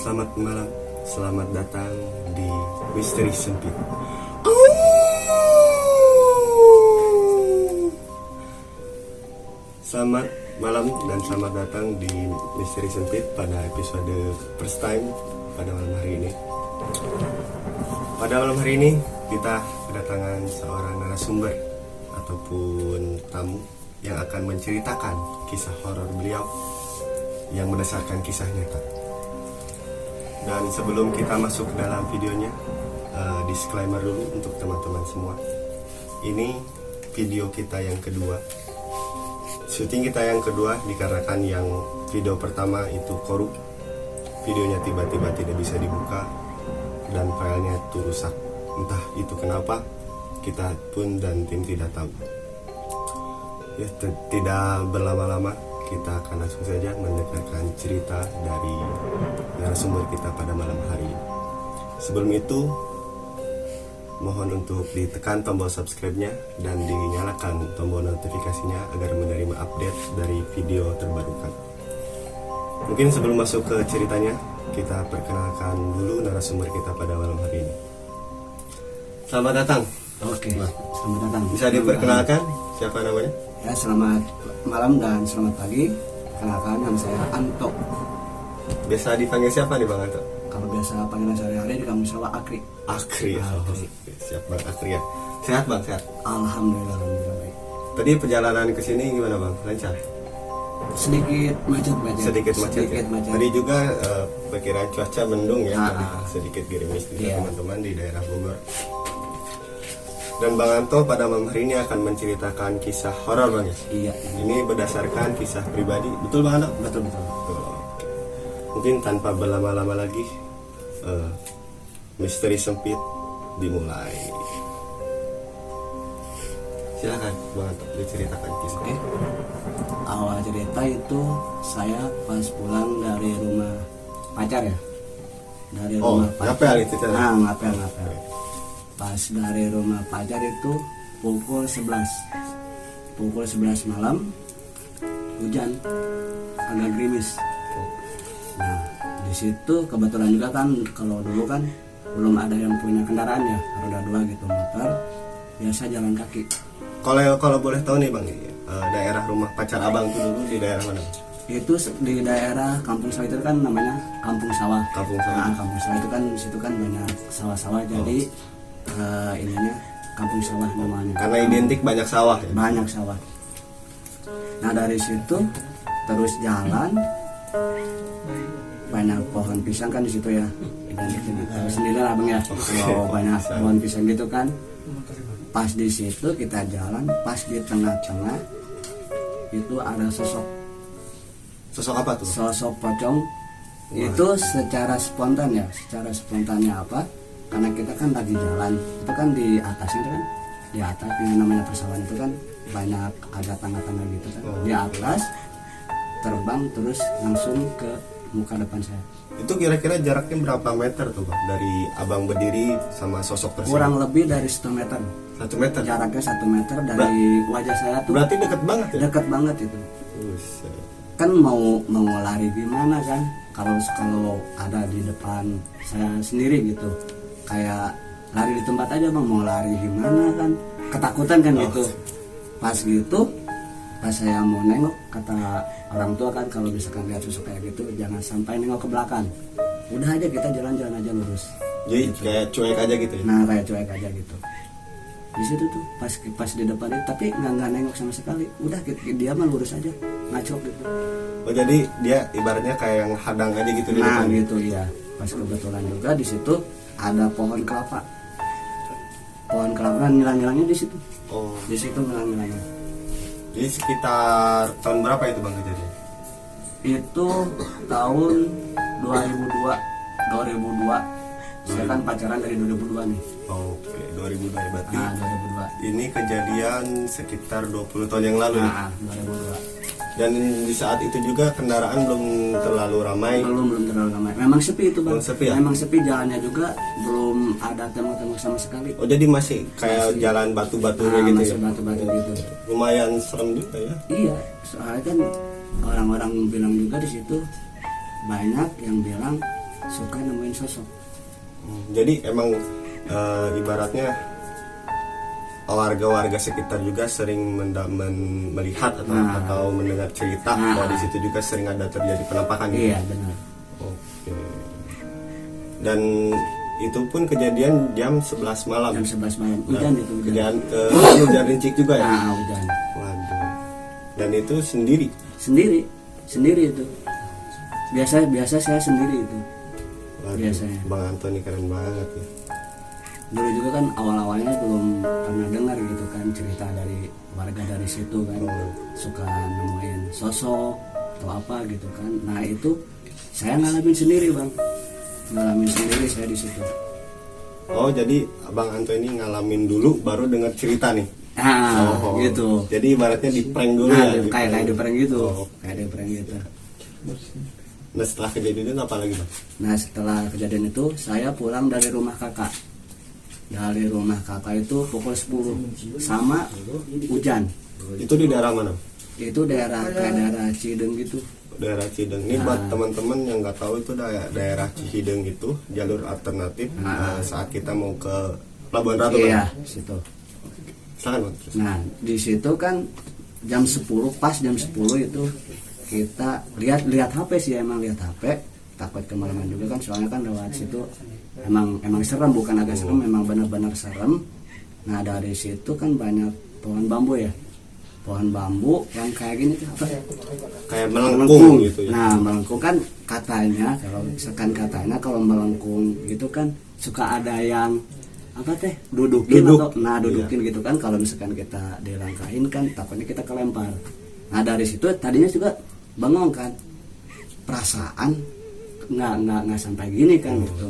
Selamat malam, selamat datang di Misteri Sempit. Selamat malam dan selamat datang di Misteri Sempit pada episode first time pada malam hari ini. Pada malam hari ini kita kedatangan seorang narasumber ataupun tamu yang akan menceritakan kisah horor beliau yang berdasarkan kisah nyata. Dan sebelum kita masuk ke dalam videonya, disclaimer dulu untuk teman-teman semua. Ini video kita yang kedua. Syuting kita yang kedua dikarenakan yang video pertama itu korup. Videonya tiba-tiba tidak bisa dibuka dan filenya itu rusak. Entah itu kenapa, kita pun dan tim tidak tahu. Ya, tidak berlama-lama, kita akan langsung saja mendengarkan cerita dari narasumber kita pada malam hari ini. Sebelum itu, mohon untuk ditekan tombol subscribe-nya dan dinyalakan tombol notifikasinya agar menerima update dari video terbaru kami. Mungkin sebelum masuk ke ceritanya, kita perkenalkan dulu narasumber kita pada malam hari ini. Selamat datang. Oke, selamat datang. Bisa diperkenalkan siapa namanya? Ya, selamat malam dan selamat pagi. Kenalkan, nama saya Anto. Biasa dipanggil siapa nih Bang Anto? Kalau biasa panggilan sehari-hari di kampung sawah Akri. Akri. Akri. Siap Bang Akri ya. Sehat Bang, sehat. Alhamdulillah baik. Tadi perjalanan ke sini gimana Bang? Lancar? Sedikit macet. Sedikit macet. Tadi juga perkiraan cuaca mendung ya, sedikit gerimis juga Iya. teman-teman di daerah Bogor. Dan Bang Anto pada malam hari ini akan menceritakan kisah horor Bang ya? Iya. Ini berdasarkan kisah pribadi, betul Bang Anto? Betul. Betul. Oke. Mungkin tanpa berlama-lama lagi, misteri sempit dimulai. Silakan Bang Anto diceritakan kisah. Oke. Awal cerita itu saya pas pulang dari rumah pacar ya. Dari rumah ngapel itu cerita. Ngapel. Pas dari rumah pacar itu pukul 11 malam, hujan, agak gerimis. Nah, di situ kebetulan juga kan kalau dulu kan belum ada yang punya kendaraan ya, roda 2 gitu, motor, biasa jalan kaki. Kalau boleh tahu nih Bang, daerah rumah pacar Abang itu dulu di daerah mana? Itu di daerah Kampung Sawah itu kan namanya Kampung Sawah. Kampung Sawah. Nah, Kampung Sawah itu kan di situ kan banyak sawah-sawah, jadi ininya Kampung Sawah namanya. Karena identik banyak sawah ya? Banyak sawah. Nah, dari situ terus jalan, banyak pohon pisang kan di situ ya. Tahu sendiri lah Bang ya. Kalau banyak pohon pisang gitu kan. Pas di situ kita jalan, pas di tengah-tengah itu ada sosok. Sosok apa tuh? Sosok pocong. Itu secara spontan ya. Secara spontannya apa? Karena kita kan lagi jalan, itu kan di atasnya itu kan, di atas yang namanya persawahan itu kan banyak ada tangga-tangga gitu kan. Di atas terbang terus langsung ke muka depan saya. Itu kira-kira jaraknya berapa meter tuh Bang? Dari Abang berdiri sama sosok tersebut? Kurang lebih dari 1 meter. 1 meter? Jaraknya 1 meter dari wajah saya tuh. Berarti deket banget ya? Deket banget itu. Buset. Kan mau lari gimana kan? Kalau ada di depan saya sendiri gitu, kayak lari di tempat aja Bang, mau lari gimana kan? Ketakutan kan gitu. Pas gitu, pas saya mau nengok, kata orang tua kan kalau misalkan lihat sosok kayak gitu jangan sampai nengok ke belakang. Udah aja kita jalan-jalan aja lurus. Jadi Gitu. kayak cuek aja gitu ya? Nah, kayak cuek aja gitu. Di situ tuh pas di depan itu, tapi nggak nengok sama sekali. Udah dia mah lurus aja, ngacok gitu. Oh jadi dia ibaratnya kayak yang hadang aja gitu di Nah depan? gitu ya. Pas kebetulan juga di situ ada pohon kelapa. Pohon kelapa kan ngilang-ngilangnya di situ. Oh. Di situ ngilang-ngilangnya. Jadi sekitar tahun berapa itu Bang kejadian? Itu tahun 2002. Saya kan pacaran dari 2002 nih. Oke, 2002 berarti. Nah, 2002. Ini kejadian sekitar 20 tahun yang lalu. Nah, 2002. Dan di saat itu juga kendaraan belum terlalu ramai. Belum terlalu ramai. Memang sepi itu, Bang. Belum sepi ya? Memang sepi, jalannya juga belum ada tembok-tembok sama sekali. Oh, jadi masih kayak jalan batu-batunya gitu Masih ya. batu-batu gitu. Lumayan serem juga ya. Iya, soalnya kan orang-orang bilang juga di situ banyak yang bilang suka nemuin sosok. Jadi emang ibaratnya warga-warga sekitar juga sering melihat atau mendengar cerita bahwa di situ juga sering ada terjadi penampakan. Iya, benar. Oke. Dan itu pun kejadian jam 11 malam. Jam 11 malam. Hujan itu, hujan. Hujan rincik juga ya. Nah, hujan. Waduh. Dan itu sendiri. Sendiri itu. Biasa saya sendiri itu. Waduh, Biasanya. Bang Antoni keren banget ya. Dulu juga kan awal-awalnya belum pernah dengar gitu kan cerita dari warga dari situ kan, suka nemuin sosok atau apa gitu kan. Nah itu saya ngalamin sendiri, Bang, ngalamin sendiri saya di situ. Oh, jadi Bang Antoni ngalamin dulu baru dengar cerita nih. Nah, gitu. Jadi ibaratnya di prank dulu Nah, ya. kayak di prank gitu. Oh. Kayak di prank gitu. Nah, setelah kejadian itu apa lagi, Bang? Nah, setelah kejadian itu saya pulang dari rumah kakak. Dari rumah kakak itu pukul 10 sama hujan. Itu di daerah mana? Itu kayak daerah Cideng gitu. Daerah Cideng. Ini buat teman-teman yang nggak tahu itu daerah Cihideng itu jalur alternatif saat kita mau ke Labuan Ratu. Iya, Bang. situ. Silakan, Bang. Nah, di situ kan jam 10, pas jam 10 itu kita lihat HP sih, emang lihat HP, takut kemalaman juga kan, soalnya kan lewat situ emang serem, bukan agak serem, memang benar-benar serem. Nah, dari situ kan banyak pohon bambu ya. Pohon bambu yang kayak gini tuh apa? Kayak melengkung gitu ya. Nah, melengkung kan katanya kalau melengkung gitu kan suka ada yang apa teh dudukin gitu kan, kalau misalkan kita dilangkahin kan takutnya kita kelempar. Nah, dari situ tadinya juga bengong kan, perasaan nggak sampai gini kan gitu.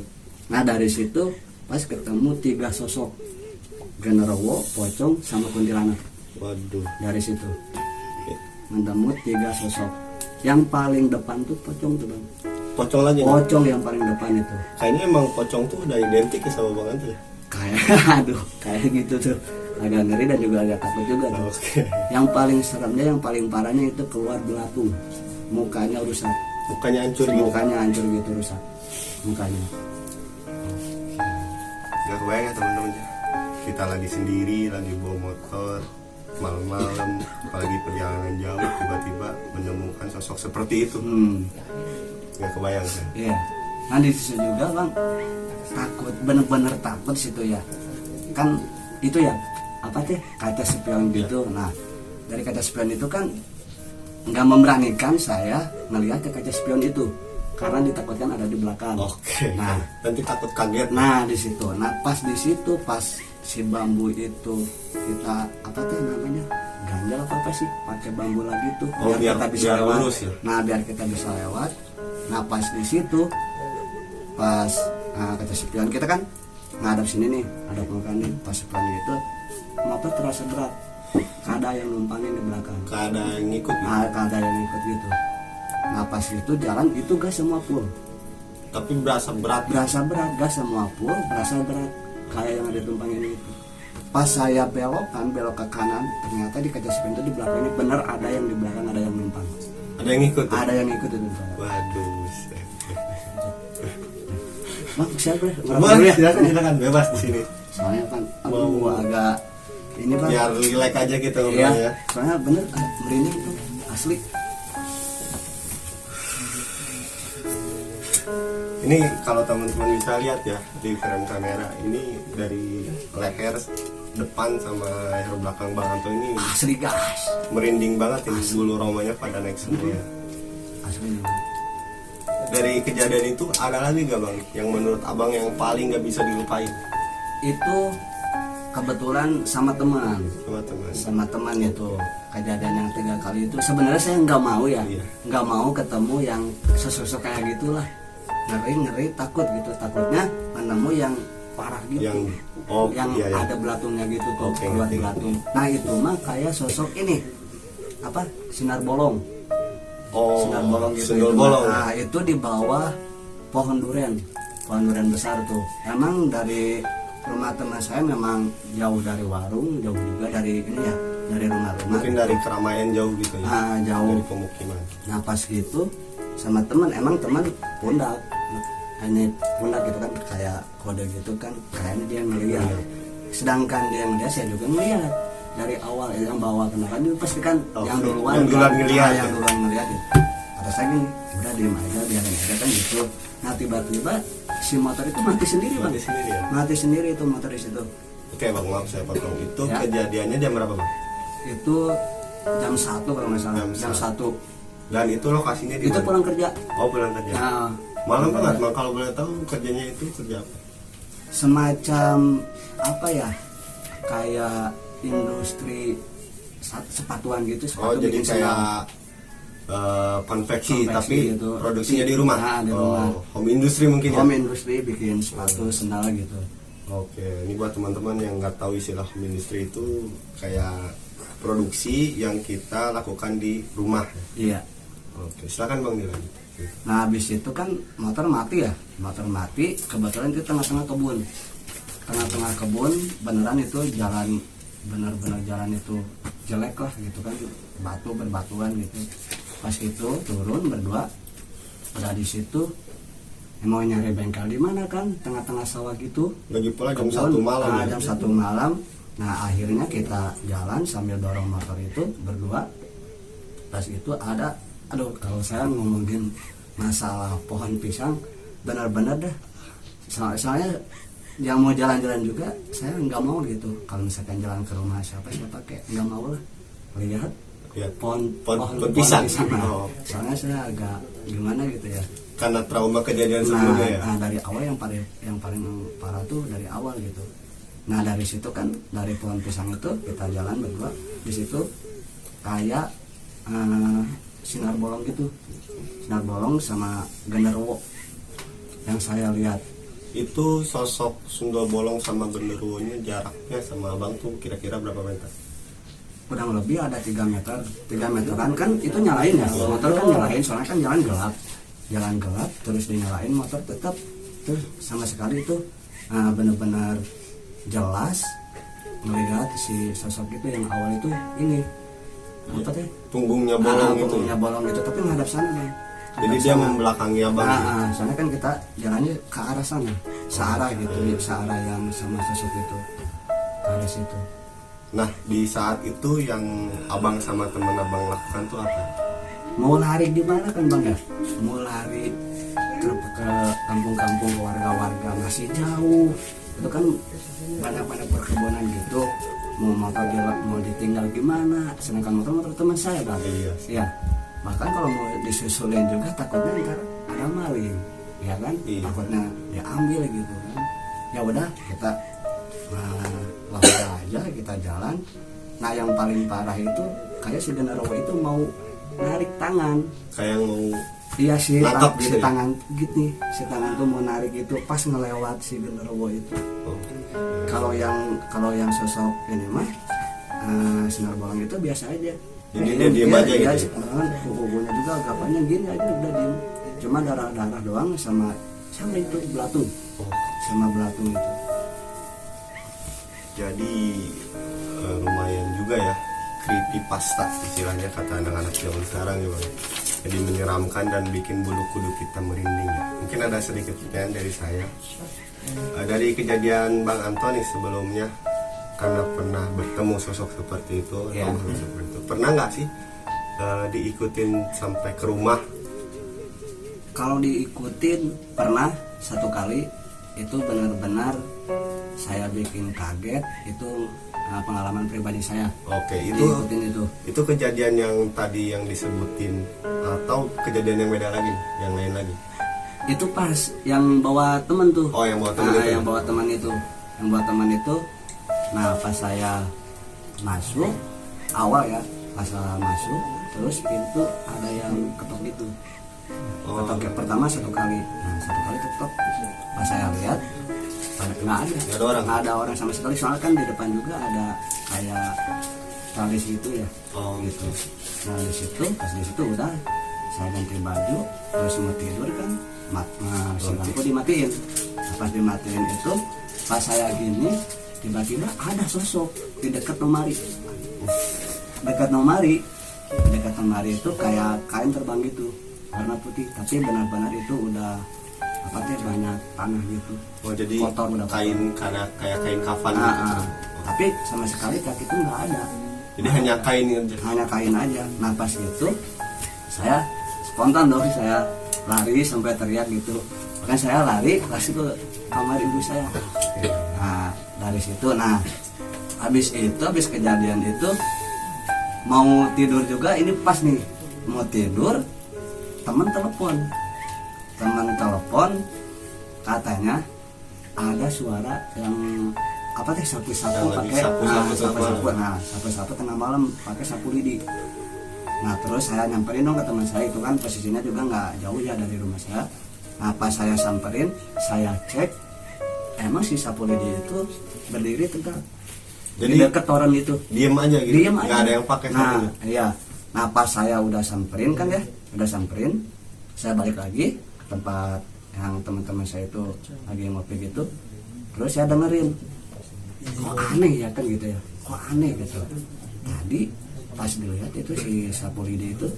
Nah, dari situ pas ketemu 3 sosok, genderuwo, pocong sama kuntilanak. Waduh. Dari situ ketemu 3 sosok. Yang paling depan tuh pocong tuh, Bang. Pocong lagi. Pocong yang paling depan itu. Kayaknya emang pocong tuh udah identik ya sama Bang Antoni. Kayak gitu tuh, agak ngeri dan juga agak takut juga tuh. Oke. Yang paling seremnya, yang paling parahnya itu keluar belatung, mukanya rusak. Mukanya hancur gitu. Mukanya hancur gitu, rusak mukanya. Gak kebayang ya teman-teman ya. Kita lagi sendiri, lagi bawa motor malam-malam, apalagi perjalanan jauh, tiba-tiba menemukan sosok seperti itu. Gak kebayang kan? Iya. Nah, di situ juga, Bang, takut, bener-bener takut situ ya. Kan itu ya apa teh kaca spion gitu. Nah, dari kaca spion itu kan nggak memberanikan saya ngelihat ke kaca spion itu karena ditakutkan ada di belakang. Oke. Nah, nanti takut kaget. nah di situ. Nah, pas di situ pas si bambu itu kita apa teh namanya? Ganjal apa sih? Pakai bambu lagi tuh biar kita bisa biar lewat. lurus ya. Nah, biar kita bisa lewat. Nah, pas di situ pas kaca spion kita kan ngadap sini nih, ada pelukan nih, pas spion itu motor terasa berat. Ada yang numpangin di belakang. Ada yang ngikut gitu. Ada yang ikut gitu. Nah, pas itu jalan itu gas semua full. Tapi berasa berat. Berasa berat, gas semua full, berasa berat kayak yang ada tumpangin itu. Pas saya belok ke kanan, ternyata di kaca spion itu di belakang ini bener ada yang di belakang, ada yang numpang. Ada yang ngikut. Ya? Ada yang ikut itu. Waduh. Bang, siapa ya? Boleh, silakan bebas di sini. Soalnya kan aduh agak ini, Bang. Biar relax aja gitu Iya, ngobrolnya ya. soalnya bener merinding tuh asli. Ini kalau teman-teman bisa lihat ya di frame kamera, ini dari leher depan sama leher belakang Bang Anto ini Asli, guys. merinding banget ini, bulu romanya pada naik semua ya. Asli. Dari kejadian itu ada lagi gak Bang yang menurut Abang yang paling gak bisa dilupain? Itu kebetulan sama teman Sama teman. itu kejadian yang 3 kali itu sebenarnya saya nggak mau ya, Iya. nggak mau ketemu yang sosok kayak gitulah, ngeri takut gitu, takutnya menemu yang parah gitu, yang iya, iya. ada belatungnya gitu tuh, Oke, keluar ngerti. belatung. Nah itu mah kayak sosok ini apa, sinar bolong, sinar bolong gitu. sundul Itu mah. bolong. Nah itu di bawah pohon durian besar tuh. Emang dari rumah teman saya memang jauh dari warung, jauh juga dari ini ya, dari rumah-rumah. Mungkin dari keramaian jauh gitu ya. Jauh. Dari pemukiman. Nah pas gitu sama teman, emang teman pundak, hanya pundak gitu kan, kayak kode gitu kan, kayaknya dia ngeliat. Sedangkan dia ngeliat, saya juga ngeliat dari awal yang bawa kendaraan itu pasti kan yang duluan ngeliat. yang duluan ngeliat gitu. Kata saya gini, udah diem aja, biarin aja kan gitu. Nah tiba-tiba si motor itu mati sendiri bang, Mati sendiri ya. mati sendiri itu motor di situ. Oke bang, maaf saya potong. Itu Ya. kejadiannya jam berapa bang? Itu jam 1 kalau nggak salah, jam 1. Dan itu lokasinya di Itu mana? pulang kerja. Oh pulang kerja. Nah, Malam banget bang, kalau boleh tahu kerjanya itu kerja apa? semacam apa ya, kayak industri sepatuan gitu, Oh sepatu jadi bikin sendal. kayak konveksi tapi gitu. produksinya di rumah. Nah, di rumah. Home industry mungkin ya. Home industry, bikin sepatu sendal gitu. Oke, ini buat teman-teman yang nggak tahu istilah home industry itu kayak produksi yang kita lakukan di rumah. Iya. Oke, silakan bang dilanjut. Nah habis itu kan motor mati ya, motor mati, kebetulan itu tengah-tengah kebun, tengah-tengah kebun, beneran itu jalan, bener-bener jalan itu jelek lah gitu kan, batu berbatuan gitu. Pas itu turun berdua, udah di situ mau nyari bengkel di mana kan, tengah-tengah sawah gitu. Lagi pula jam Kebun, 1 malam ya. jam 1 malam. Nah akhirnya kita jalan sambil dorong motor itu berdua. Pas itu ada, aduh kalau saya ngomongin masalah pohon pisang benar-benar dah, soalnya yang mau jalan-jalan juga saya nggak mau gitu. Kalau misalkan jalan ke rumah siapa kayak nggak mau lah lihat Ya, pohon pisang. Nah, Oh. soalnya saya agak gimana gitu ya. Karena trauma kejadian sebelumnya ya. Nah dari awal yang paling parah tuh dari awal gitu. Nah dari situ kan, dari pohon pisang itu kita jalan berdua, di situ kayak sinar bolong gitu, sinar bolong sama genderuwo yang saya lihat. Itu sosok sundul bolong sama genderuwonya jaraknya sama abang tuh kira-kira berapa meter? Kurang lebih ada 3 meteran kan, itu nyalain ya, motor kan nyalain, soalnya kan jalan gelap terus dinyalain, motor tetap tuh sama sekali itu benar-benar jelas melihat si sosok itu yang awal itu ini apa teh, Punggungnya bolong itu. punggungnya bolong itu, tapi menghadap sana bang. Jadi dia membelakangi abang. Soalnya kan kita jalannya ke arah sana, searah gitu, searah yang sama sosok itu, ke arah situ. Nah di saat itu yang abang sama teman abang lakukan tuh apa? Mau lari di mana kan bang ya? Mau lari ke kampung-kampung, ke warga-warga, masih jauh. Itu kan banyak perkebunan gitu. Mau motor mau ditinggal gimana? Sedangkan motor teman saya bang. Iya. Iya. Bahkan kalau mau disusulin juga takutnya ntar ada maling, ya kan? Iya. Takutnya diambil gitu kan. Ya udah kita lari aja, kita jalan. Nah yang paling parah itu kayak si genderuwo itu mau narik tangan. Kayak mau Iya sih, nangkap si gitu ya? tangan gitu nih, si tangan tuh mau narik itu pas ngelewat si genderuwo itu. oh. Kalau yang sosok ini mah sinar bolong itu biasa aja. Jadi dia diem aja gitu ya? Kukunya juga agak panjang gini aja udah diem. Cuma darah doang sama itu belatung, Oh. sama belatung itu. Jadi lumayan juga ya, creepypasta istilahnya kata anak-anak zaman sekarang ya bang. Jadi menyeramkan dan bikin bulu kuduk kita merinding ya. Mungkin ada sedikit pertanyaan dari saya. Dari kejadian Bang Antoni sebelumnya, karena pernah bertemu sosok seperti itu, Ya. atau makhluk seperti itu, pernah nggak sih diikutin sampai ke rumah? Kalau diikutin pernah satu kali, itu benar-benar saya bikin kaget. Itu pengalaman pribadi saya. Oke, Diikutin itu. itu kejadian yang tadi yang disebutin atau kejadian yang beda lagi, yang lain lagi? Itu pas yang bawa temen tuh. Oh, yang bawa temen itu. Yang bawa teman itu. Yang bawa teman itu. Nah pas saya masuk awal ya, pas masuk terus pintu ada yang ketok gitu. Oh. Ketok yang pertama 1 kali, nah 1 kali ketok, pas saya lihat nggak ada, nggak ada orang sama sekali, soalnya kan di depan juga ada kayak tralis gitu ya. Oh Gitu. Nah di situ, pas di situ udah saya ganti baju terus mau tidur kan, si lampu dimatiin. Nah, pas dimatiin itu, pas saya gini tiba-tiba ada sosok di dekat lemari. Dekat lemari itu kayak kain terbang gitu, warna putih, tapi benar-benar itu udah apa tuh banyak tanah gitu. Oh jadi kotor, udah kain karena kayak kain kafan Nah, gitu. tapi sama sekali kaki itu nggak ada. Jadi hanya kain aja. Hanya kain aja. Nah pas itu saya spontan dong, saya lari sampai teriak gitu. Bahkan saya lari langsung ke kamar ibu saya. Nah dari situ, nah habis kejadian itu mau tidur juga, ini pas nih mau tidur, teman telepon katanya ada suara yang apa teh sapu-sapu pakai sapu-sapu. Nah sapu-sapu tengah malam pakai sapu lidi. Nah terus saya nyamperin dong ke teman saya, itu kan posisinya juga nggak jauh ya dari rumah saya. Nah pas saya samperin, saya cek, emang si sapu lidi itu berdiri tegak. Jadi deket orang itu. Diem aja gitu. Diem aja. Nggak ada yang pakai Nah sapunya. iya. Nah pas saya udah samperin kan ya, saya balik lagi ke tempat yang teman-teman saya itu lagi ngopi gitu. Terus saya dengerin, kok aneh ya kan gitu ya, kok aneh gitu. Tadi pas dilihat itu si sapu lidi itu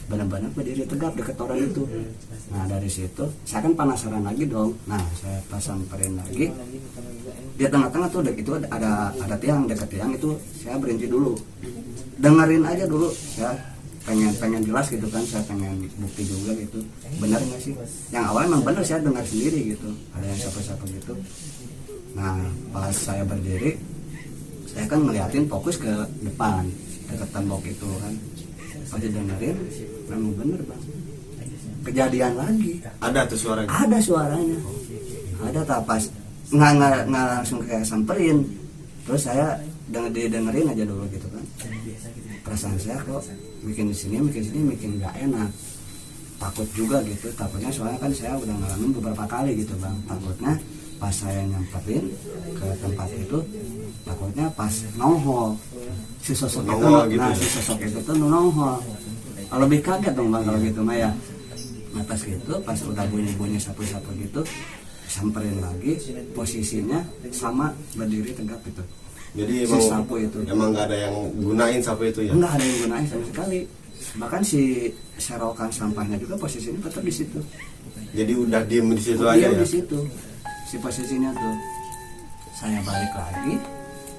benar-benar berdiri tegap dekat orang itu. Nah dari situ saya kan penasaran lagi dong. Nah saya pas samperin lagi, di tengah-tengah tuh itu ada tiang, dekat tiang itu saya berhenti dulu, dengerin aja dulu. Saya pengen jelas gitu kan, saya pengen bukti juga gitu, benar nggak sih. Yang awal emang benar, saya dengar sendiri gitu, ada yang siapa-siapa gitu. Nah pas saya berdiri, saya kan ngeliatin fokus ke depan dekat tembok itu kan. Pas dengerin, memang bener bang, kejadian lagi. Ada tuh suaranya. Ada suaranya, ada tapas, nggak langsung kayak samperin. Terus saya dengerin aja dulu gitu kan. Perasaan saya kok bikin di sini bikin nggak enak, takut juga gitu. Takutnya soalnya kan saya udah ngalamin beberapa kali gitu bang. Takutnya pas saya nyamperin ke tempat itu, takutnya pas nongol si sosok itu, gitu. nah si sosok itu tuh nongol, lebih kaget dong bang kalau gitu mah ya. Nah pas gitu, pas udah bunyi sapu-sapu gitu, samperin lagi, posisinya sama berdiri tegap gitu. Jadi Si sapu itu emang nggak ada yang gunain sapu itu ya? nggak ada yang gunain sama sekali. Bahkan si serokan sampahnya juga posisinya tetap di situ. Jadi udah diem di situ Dia aja ya? di situ si posisinya tuh. Saya balik lagi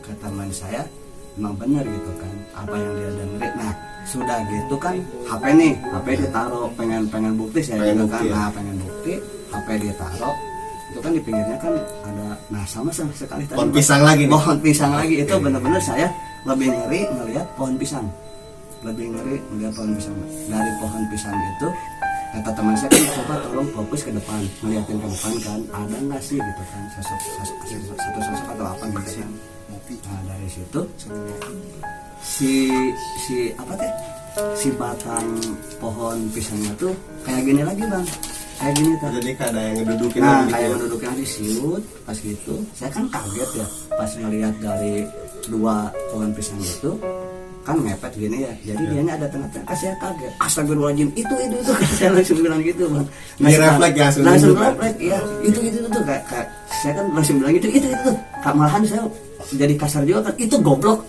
ke teman saya, emang benar gitu kan apa yang dia dengerin. Nah sudah gitu kan HP ditaruh, pengen bukti saya Pengen juga bukti kan ya? Nah pengen bukti, HP ditaruh itu kan di pinggirnya kan ada, nah sama sekali tadi Pohon pisang lagi nih? pohon pisang lagi. Itu benar-benar saya lebih ngeri melihat pohon pisang, dari pohon pisang itu. Kata teman saya kan, coba tolong fokus ke depan, ngeliatin ke depan kan, ada nggak sih gitu kan satu sosok atau apa gitu kan. Nah dari situ si batang pohon pisangnya tuh kayak gini lagi bang, kayak gini tuh. Jadi kayak ada yang ngedudukin Nah lagi kayak gitu ya? menduduknya di siut. Pas gitu saya kan kaget ya pas ngelihat dari 2 pohon pisang itu kan mepet gini ya, jadi dianya ada tengah-tengah. Saya kaget, astagfirullahaladzim, itu saya langsung bilang gitu bang. Ini refleks ya, langsung kan? refleks ya, itu tuh kayak saya kan langsung bilang itu tuh. Malahan saya jadi kasar juga kan, itu goblok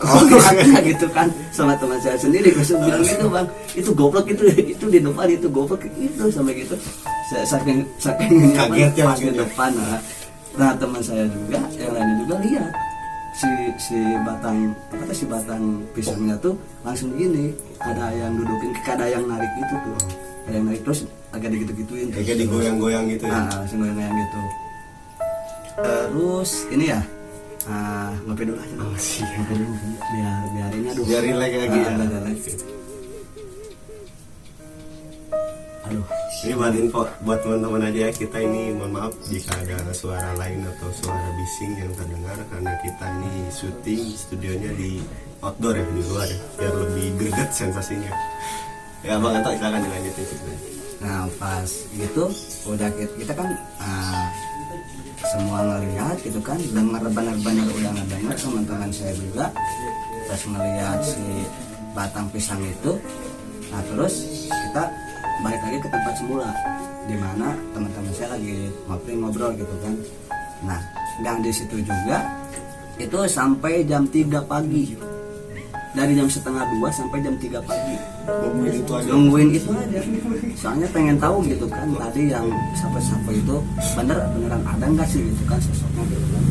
gitu kan, sama teman saya sendiri langsung bilang gitu bang, itu goblok, itu di depan, itu goblok itu sampai gitu. Saya saking Kaget ya, pas di gitu. depan. Nah teman saya juga yang lainnya juga lihat si batang pisangnya tuh langsung gini, ada yang dudukin, ada yang narik itu tuh, ada yang narik terus agak digitu-gituin, Kayak digoyang-goyang gitu ya? nah langsung goyang gitu. Terus ini ya, ngopi dulu aja. Ngopi dulu biar ini, aduh, Biar relax lagi ya? biar relax. Aduh, Ini buat info buat teman-teman aja ya, kita ini mohon maaf jika ada suara lain atau suara bising yang terdengar, karena kita ini syuting studionya di outdoor ya, di luar ya, biar lebih greget sensasinya. Ya Bang Anto silakan dilanjutin ceritanya. Nah pas gitu udah kita kan semua ngelihat gitu kan, dengar benar-benar udah ngedengar teman-teman saya juga terus ngelihat si batang pisang itu. Nah terus kita balik lagi ke tempat semula di mana teman-teman saya lagi ngobrol gitu kan. Nah dan di situ juga itu sampai jam 3 pagi, dari jam setengah 2 sampai jam 3 pagi nungguin itu aja, soalnya pengen tahu gitu kan tadi yang sapu-sapu itu beneran ada nggak sih gitu kan sosoknya gitu kan.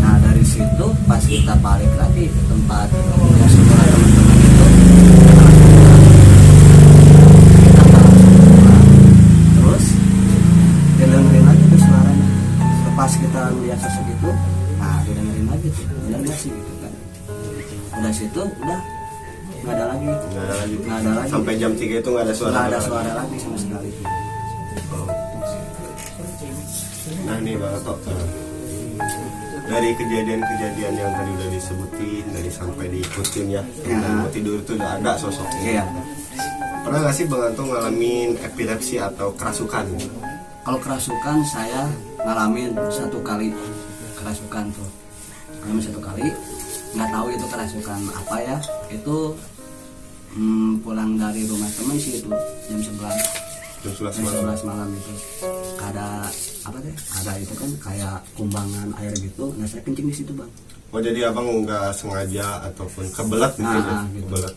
Nah dari situ pas kita balik lagi ke tempat yang semula teman-teman itu, terus didengerin lagi tuh suaranya. Pas kita lihat sosok itu, nah didengerin lagi tuh bener nggak sih gitu kan. Udah situ udah nggak ada lagi Sampai jam 3 itu nggak ada suara lagi sama sekali. Nah nih Bang Anto, dari kejadian-kejadian yang tadi udah disebutin, dari sampai diikutin ya, dan mau tidur itu udah ada sosoknya. Iya. Pernah nggak sih Bang Anto ngalamin epilepsi atau kerasukan? Kalau kerasukan saya ngalamin 1 kali kerasukan tuh, ngalamin 1 kali, nggak tahu itu kerasukan apa ya. Itu pulang dari rumah teman sih itu jam 11 malam itu ada apa deh, ada itu kan kayak kumbangan air gitu. Nah saya kencing di situ Bang. Oh jadi abang nggak sengaja ataupun kebelet mungkin ya? Gitu. Kebelet.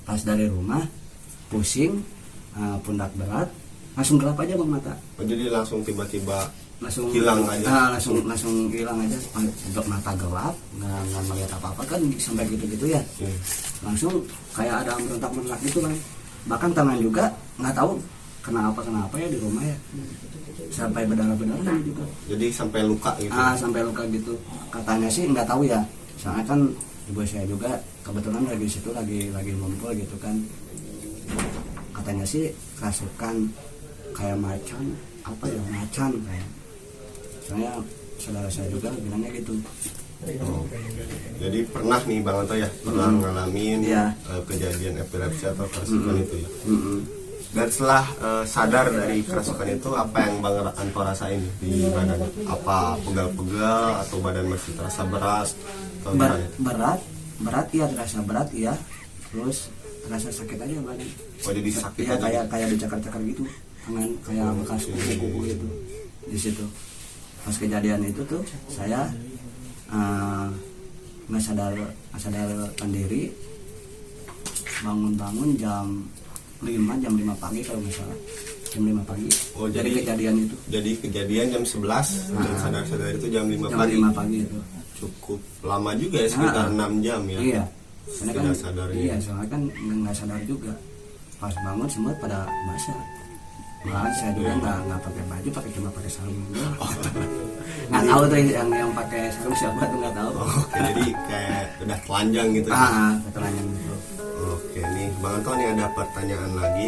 Pas dari rumah pusing, pundak berat, langsung gelap aja Bang mata. Oh jadi langsung tiba-tiba Langsung hilang aja. langsung hilang aja, mata gelap, nggak melihat apa-apa kan sampai gitu-gitu ya. Langsung kayak ada merentak-merentak gitu Bang. Bahkan tangan juga nggak tahu kenapa ya di rumah ya, sampai berdarah-berdarah gitu. Jadi sampai luka gitu. Sampai luka gitu. Katanya sih nggak tahu ya, soalnya kan ibu saya juga kebetulan lagi situ lagi ngumpul gitu kan. Katanya sih kerasukan kayak macan kayak. Soalnya saudara saya juga bilangnya gitu. Jadi pernah nih Bang Anto ya, pernah ngalamin kejadian epilepsi atau kerasukan itu ya. Dan setelah sadar dari kerasukan itu, apa yang Bang Anto rasain di badan? Apa pegal-pegal atau badan masih terasa berat? Atau berat ya, terasa berat ya. Terus terasa sakit aja badan. Oh jadi sakit ya, aja? Kayak dicakar-cakar gitu, tangan kayak bekas kuku gitu di situ. Pas kejadian itu tuh saya nggak sadarkan diri, bangun jam 5 pagi kalau nggak salah, jam 5 pagi. Oh, dari kejadian itu. Jadi kejadian jam 11 dan sadar itu jam 5 pagi. Jam 5 pagi itu. Cukup lama juga ya, sekitar 6 jam ya. Iya. Karena kan sadarnya. Iya, soalnya kan nggak sadar juga. Pas bangun semua pada basah. Malah saya juga nggak pakai baju, cuma pakai sarung. Nggak tahu tuh yang pakai sarung siapa tuh, nggak tahu. Oke, jadi kayak udah telanjang gitu. Telanjang gitu. Oke, nih Bang Anton ya, ada pertanyaan lagi.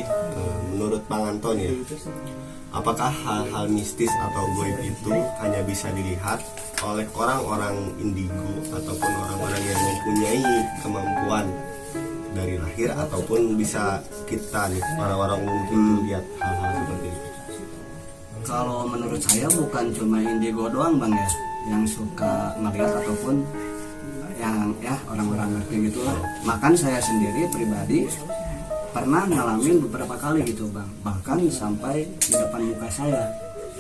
Menurut Bang Anton ya, apakah hal-hal mistis atau goib itu hanya bisa dilihat oleh orang-orang indigo ataupun orang-orang yang mempunyai kemampuan dari lahir, ataupun bisa kita nih orang-orang umum itu lihat hal-hal seperti itu? Kalau menurut saya bukan cuma indigo doang Bang ya yang suka ngelihat ataupun yang orang-orang ngerti gitu lah. Makan saya sendiri pribadi pernah ngalamin beberapa kali gitu Bang, bahkan sampai di depan muka saya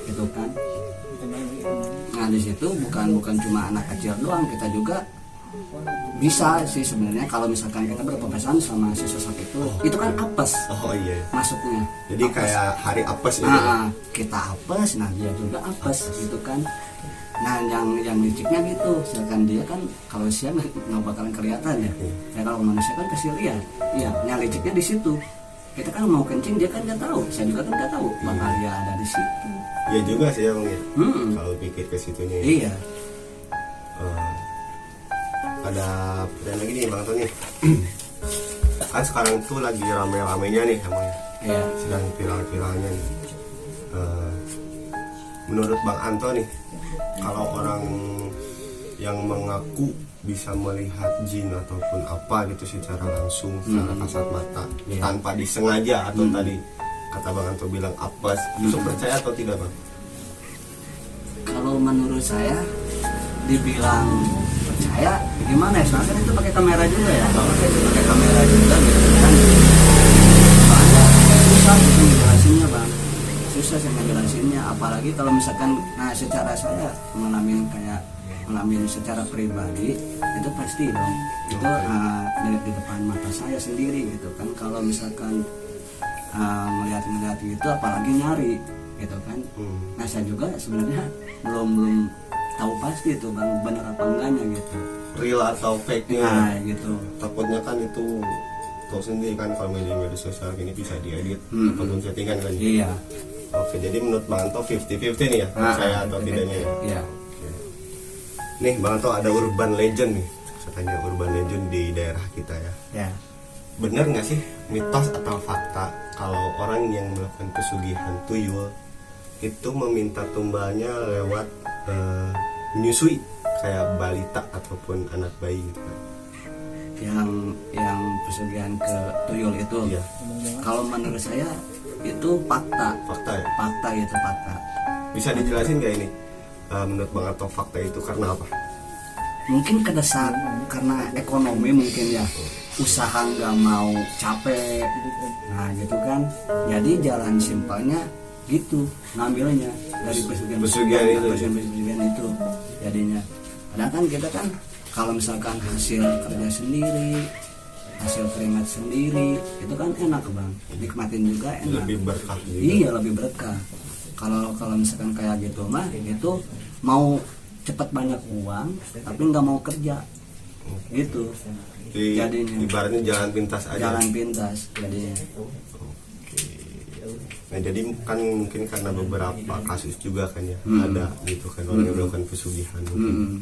gitu kan. Nah di situ bukan cuma anak kecil doang, kita juga bisa sih sebenarnya kalau misalkan kita berpapasan sama si sosok itu kan apes. Oh iya. Masuknya. Jadi apes. Kayak hari apes gitu. Kita apes, nah dia juga apes gitu kan. Nah yang liciknya gitu, misalkan dia kan kalau siang nggak bakalan kelihatan ya. Ya kalau manusia kan kasih lihat. Iya, yang liciknya di situ. Kita kan mau kencing, dia kan nggak tahu. Saya juga kan nggak tahu bakal dia ada di situ. Iya juga sih ya Bang ya. Kalau pikir ke situnya. Iya. Ada pertanyaan lagi nih Bang Anton nih. Kan sekarang tuh lagi rame-ramenya nih Bang ya. Iya. Sedang viral-viralnya nih. Menurut Bang Anton nih, kalau orang yang mengaku bisa melihat jin ataupun apa gitu secara langsung, secara kasat mata, Iya. tanpa disengaja atau tadi kata Bang Anto bilang apes, itu percaya atau tidak Bang? Kalau menurut saya dibilang percaya gimana ya, soalnya kan itu pakai kamera juga ya, pakai kamera juga gitu kan. Soalnya susah gitu ngejelasinnya bang, susah sih ngejelasinnya, apalagi kalau misalkan nah secara saya ngalamin secara pribadi itu pasti dong itu dari di depan mata saya sendiri gitu kan. Kalau misalkan melihat gitu apalagi nyari gitu kan. Nah saya juga sebenarnya belum tahu pasti itu bang benar apa enggaknya gitu, Real atau fake-nya? nah gitu. Takutnya kan itu tahu sendiri kan kalau media sosial ini bisa diedit ataupun settingan kan. Iya. Oke, jadi menurut Bang Anto 50-50 nih ya, percaya atau tidaknya ya? Iya. Nih Bang Anto, ada urban legend nih, katanya urban legend di daerah kita ya. Ya. Bener nggak sih mitos atau fakta kalau orang yang melakukan pesugihan tuyul itu meminta tumbalnya lewat menyusui kayak balita ataupun anak bayi gitu kan? Yang pesugihan ke tuyul itu, Iya. kalau menurut saya itu fakta. Fakta ya? Fakta itu fakta. Bisa dijelasin nggak ini? Menurut Bang Anto fakta itu karena apa? Mungkin kedesak karena ekonomi mungkin ya, usaha nggak mau capek, nah gitu kan. Jadi jalan simpelnya gitu ngambilnya dari Pesugihan itu. pesugihan itu jadinya. Padahal kan kita kan kalau misalkan hasil kerja sendiri, hasil keringat sendiri, itu kan enak bang, nikmatin juga enak. Lebih berkah juga. Iya lebih berkah. Kalau misalkan kayak gitu mah itu mau cepat banyak uang tapi nggak mau kerja gitu. Jadinya Ibaratnya jalan pintas aja. jalan pintas jadinya. Nah jadi kan mungkin karena beberapa kasus juga kan ya ada gitu kan orang yang melakukan pesugihan mungkin.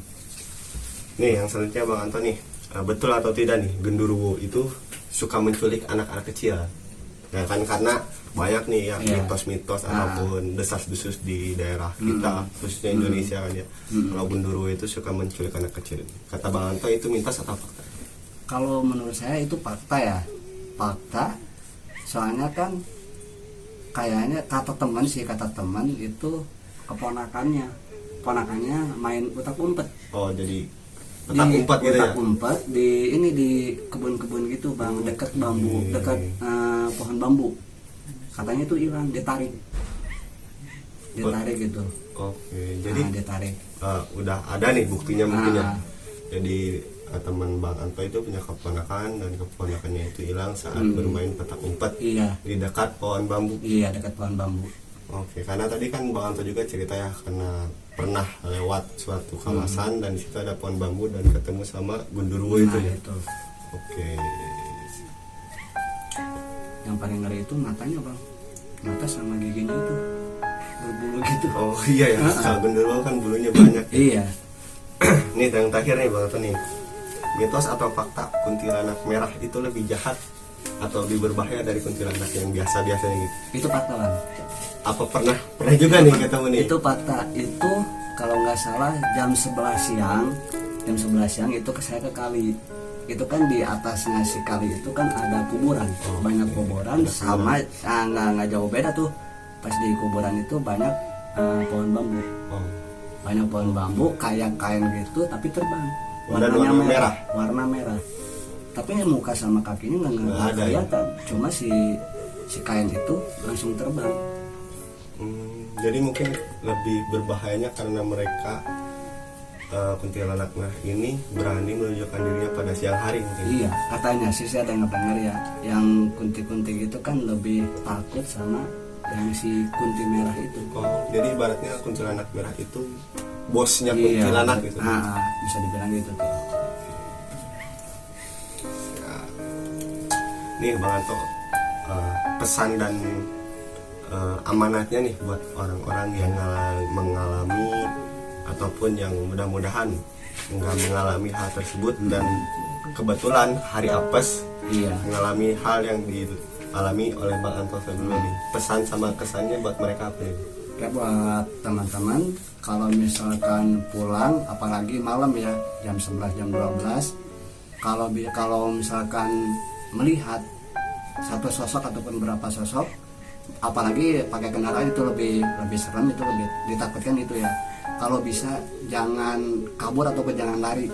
Nih yang selanjutnya Bang Anto nih, betul atau tidak nih genderuwo itu suka menculik anak-anak kecil? Ya kan karena banyak nih ya mitos-mitos ataupun desas-desus di daerah kita khususnya Indonesia kan ya. Kalau genderuwo itu suka menculik anak kecil. Kata Bang Anto itu mitos atau fakta? Kalau menurut saya itu fakta ya, fakta. Soalnya kan kayaknya kata teman itu keponakannya main utak umpet. Oh jadi petak umpet gitu ya? Utak umpet di ini di kebun-kebun gitu bang, dekat bambu, dekat pohon bambu. Katanya itu hilang, ditarik gitu. Oke, jadi ditarik. udah ada nih buktinya mungkin ya. Ah. Jadi teman Bang Anto itu punya keponakan dan keponakannya itu hilang saat bermain petak umpet Iya, di dekat pohon bambu. iya dekat pohon bambu. Oke, karena tadi kan Bang Anto juga cerita ya karena pernah lewat suatu kawasan dan di situ ada pohon bambu dan ketemu sama genderuwo itu ya. Itu. Oke. Yang paling ngeri itu matanya bang, mata sama giginya itu berbulu gitu. Oh iya ya, kalau genderuwo kan bulunya banyak. Iya. Nih yang terakhir nih Bang Anto nih, mitos atau fakta kuntilanak merah itu lebih jahat atau lebih berbahaya dari kuntilanak yang biasa-biasanya gitu? Itu fakta bang. Apa pernah juga nih ketemu nih? Itu fakta. Itu kalau nggak salah jam 11 siang itu saya ke kali. Itu kan di atasnya si kali itu kan ada kuburan, banyak kuburan sama nggak jauh beda tuh. Pas di kuburan itu banyak pohon bambu. Oh. Banyak pohon bambu kayak kain gitu tapi terbang. Dan warna merah. Warna merah. Tapi muka sama kakinya nggak Nggak ada, ya? kelihatan. Cuma si kain itu langsung terbang. Jadi mungkin lebih berbahayanya karena mereka kuntilanak merah ini berani menunjukkan dirinya pada siang hari mungkin. Iya, katanya sih saya ada yang dengar ya, yang kunti-kunti itu kan lebih takut sama yang si kunti merah itu. Oh, jadi ibaratnya kuntilanak merah itu bosnya kuntilanak gitu. Bisa dibilang gitu tuh. Ya. Nih Bang Anto, pesan dan amanatnya nih buat orang-orang yang mengalami ataupun yang mudah-mudahan nggak mengalami hal tersebut dan kebetulan hari apes mengalami hal yang dialami oleh Bang Anto sebelumnya nih. Pesan sama kesannya buat mereka apa nih? Ya buat teman-teman, kalau misalkan pulang apalagi malam ya jam 11 jam 12, kalau misalkan melihat satu sosok ataupun berapa sosok, apalagi pakai kendaraan itu lebih serem, itu lebih ditakutkan itu ya. Kalau bisa jangan kabur ataupun jangan lari,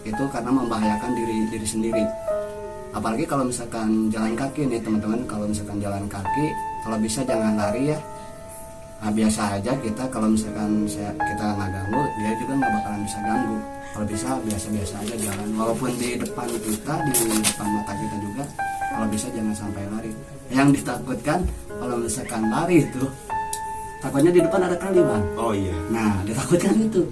itu karena membahayakan diri sendiri. Apalagi kalau misalkan jalan kaki nih teman-teman, kalau misalkan jalan kaki kalau bisa jangan lari ya. Nah, biasa aja kita, kalau misalkan kita nggak ganggu, dia juga nggak bakalan bisa ganggu. Kalau bisa biasa-biasa aja jalan, walaupun di depan kita, di depan mata kita juga, kalau bisa jangan sampai lari. Yang ditakutkan kalau misalkan lari itu takutnya di depan ada kali bang. Oh iya. Nah ditakutkan itu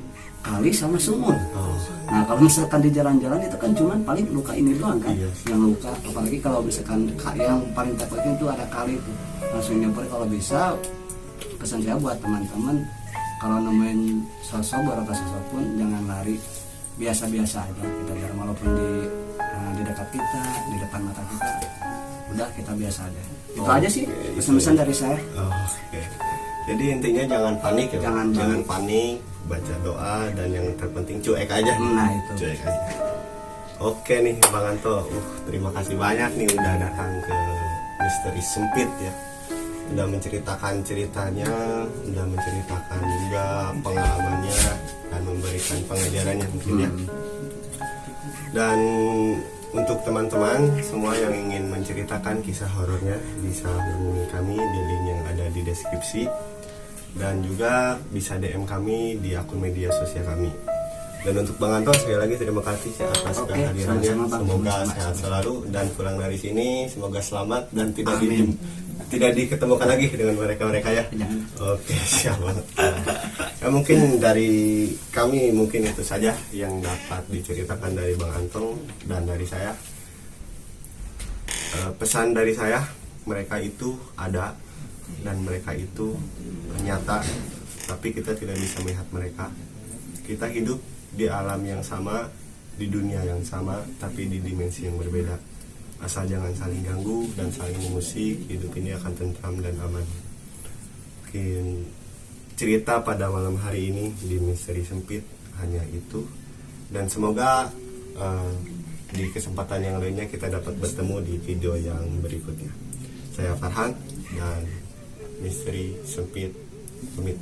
kali sama sumur. Oh. Nah kalau misalkan di jalan-jalan itu kan cuman paling luka ini doang kan, Iya. yang luka. Apalagi kalau misalkan yang paling takutnya itu ada kali itu, langsung nyamper. Kalau bisa, pesan saya buat teman-teman, kalau nemuin sosok berapa sosok pun jangan lari, biasa-biasa aja kita jalan, walaupun di dekat kita, di depan mata kita, udah kita biasa aja. Itu aja sih pesan-pesan dari saya. Oh, oke. Jadi intinya jangan panik ya. Jangan panik, baca doa, dan yang terpenting cuek aja. Nah itu. Cuek aja. Oke nih Bang Anto, terima kasih banyak nih udah datang ke Misteri Sempit ya. Udah menceritakan ceritanya, udah menceritakan juga pengalamannya, dan memberikan pengajarannya mungkin ya. Dan untuk teman-teman semua yang ingin menceritakan kisah horornya, bisa hubungi kami di link yang ada di deskripsi, dan juga bisa DM kami di akun media sosial kami. Dan untuk Bang Anto, sekali lagi terima kasih atas kehadirannya. Semoga sehat selalu dan pulang dari sini semoga selamat dan tidak diketemukan lagi dengan mereka ya. Oke, siap banget. Ya, mungkin dari kami mungkin itu saja yang dapat diceritakan dari Bang Antong dan dari saya. Pesan dari saya, mereka itu ada dan mereka itu nyata, tapi kita tidak bisa melihat mereka. Kita hidup di alam yang sama, di dunia yang sama, tapi di dimensi yang berbeda. Asal jangan saling ganggu dan saling mengusik, hidup ini akan tentram dan aman. Mungkin cerita pada malam hari ini di Misteri Sempit hanya itu, dan semoga di kesempatan yang lainnya kita dapat bertemu di video yang berikutnya. Saya Farhan dan Misteri Sempit pamit.